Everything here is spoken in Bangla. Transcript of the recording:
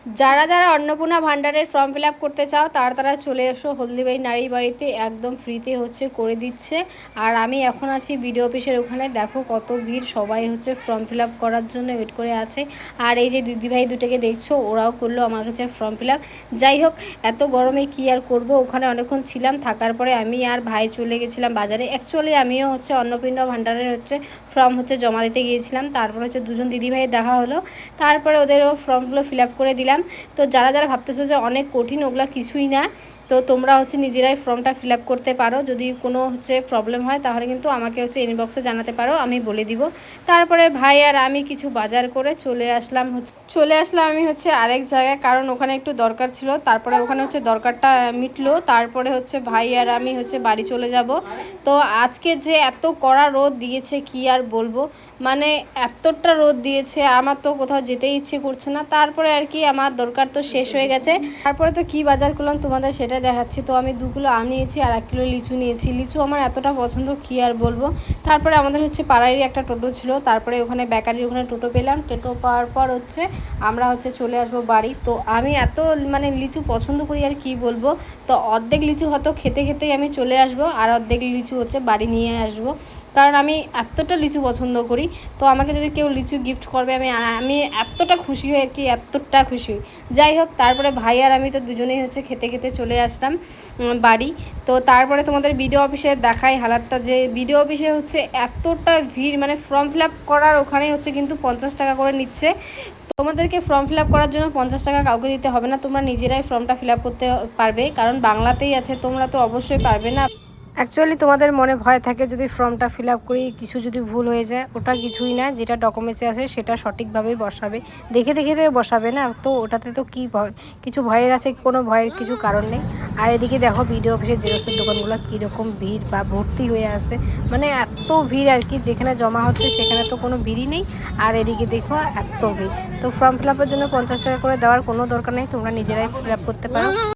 যারা যারা অন্নপূর্ণা ভান্ডারের ফর্ম ফিল আপ করতে চাও তারা চলে এসো হলদিবাড়ি নারী বাড়িতে, একদম ফ্রিতে হচ্ছে করে দিচ্ছে। আর আমি এখন আছি বিডিও অফিসের ওখানে, দেখো কত ভিড়, সবাই হচ্ছে ফর্ম ফিল আপ করার জন্য ওয়েট করে আছে। আর এই যে দিদিভাই দুটোকে দেখছো, ওরাও করলো আমার কাছে ফর্ম ফিল আপ। যাই হোক, এত গরমে কি আর করব, ওখানে অনেকক্ষণ ছিলাম, থাকার পরে আমি আর ভাই চলে গেছিলাম বাজারে। অ্যাকচুয়ালি আমিও হচ্ছে অন্নপূর্ণা ভান্ডারের হচ্ছে ফর্ম হচ্ছে জমা দিতে গিয়েছিলাম, তারপরে হচ্ছে দুজন দিদিভাইয়ের দেখা হলো, তারপরে ওদেরও ফর্মগুলো ফিল আপ করে দিলাম। তো যারা যারা ভাবতেছো যে অনেক কঠিন, ওগুলো কিছুই না। তো তোমরা হচ্ছে নিজেরাই ফর্মটা ফিল আপ করতে পারো, যদি কোনো হচ্ছে প্রবলেম হয় তাহলে কিন্তু আমাকে হচ্ছে ইনবক্সে জানাতে পারো, আমি বলে দিব। তারপরে ভাই আর আমি কিছু বাজার করে চলে আসলাম আমি হচ্ছে আরেক জায়গায়, কারণ ওখানে একটু দরকার ছিল। তারপরে ওখানে হচ্ছে দরকারটা মিটলো, তারপরে হচ্ছে ভাই আর আমি হচ্ছে বাড়ি চলে যাব। তো আজকে যে এত কড়া রোদ দিয়েছে কি আর বলবো, মানে এতটা রোদ দিয়েছে, আমার তো কোথাও যেতেই ইচ্ছে করছে না। তারপরে আর কি আমার দরকার তো শেষ হয়ে গেছে, তারপরে তো কি বাজার করলাম তোমাদের সেটা দেখাচ্ছি। তো আমি 2 কিলো আম নিয়েছি আর 1 কিলো লিচু নিয়েছি। লিচু আমার এতটা পছন্দ কি আর বলবো। তারপরে আমাদের হচ্ছে পাড়ারই একটা টোটো ছিল, তারপরে ওখানে বেকারির ওখানে টোটো পেলাম। টোটো পাওয়ার পর হচ্ছে আমরা হচ্ছে চলে আসবো বাড়ি। তো আমি এত মানে লিচু পছন্দ করি আর কি বলবো। তো অর্ধেক লিচু হয়তো খেতে খেতেই আমি চলে আসবো, আর অর্ধেক লিচু হচ্ছে বাড়ি নিয়ে আসবো, কারণ আমি এতটা লিচু পছন্দ করি। তো আমাকে যদি কেউ লিচু গিফট করবে, আমি আমি এতটা খুশি হই আর কি, এতটা খুশি হই। যাই হোক, তারপরে ভাই আর আমি তো দুজনেই হচ্ছে খেতে খেতে চলে আসলাম বাড়ি। তো তারপরে তোমাদের বিডিও অফিসে দেখাই হালাতটা, যে বিডিও অফিসে হচ্ছে এতটা ভিড়, মানে ফর্ম ফিল আপ করার ওখানে হচ্ছে কিন্তু 50 টাকা করে নিচ্ছে। তোমাদেরকে ফর্ম ফিল আপ করার জন্য 50 টাকা কাউকে দিতে হবে না, তোমরা নিজেরাই ফর্মটা ফিল আপ করতে পারবে, কারণ বাংলাতেই আছে, তোমরা তো অবশ্যই পারবে না। অ্যাকচুয়ালি তোমাদের মনে ভয় থাকে যদি ফর্মটা ফিল আপ করি কিছু যদি ভুল হয়ে যায়, ওটা কিছুই না, যেটা ডকুমেন্টসে আছে সেটা সঠিকভাবেই বসাবে, দেখে দেখে বসাবে না, তো ওটাতে তো কী ভয়, কিছু ভয়ের আছে, কোনো ভয়ের কিছু কারণ নেই। আর এদিকে দেখো ভিডিও অফিসের জেরক্সের দোকানগুলো কীরকম ভিড় বা ভর্তি হয়ে আসছে, মানে এত ভিড় আর কি, যেখানে জমা হচ্ছে সেখানে তো কোনো ভিড়ই নেই, আর এদিকে দেখো এত ভিড়। তো ফর্ম ফিল আপের জন্য 50 টাকা করে দেওয়ার কোনো দরকার নেই, তোমরা নিজেরাই ফিল আপ করতে পারো।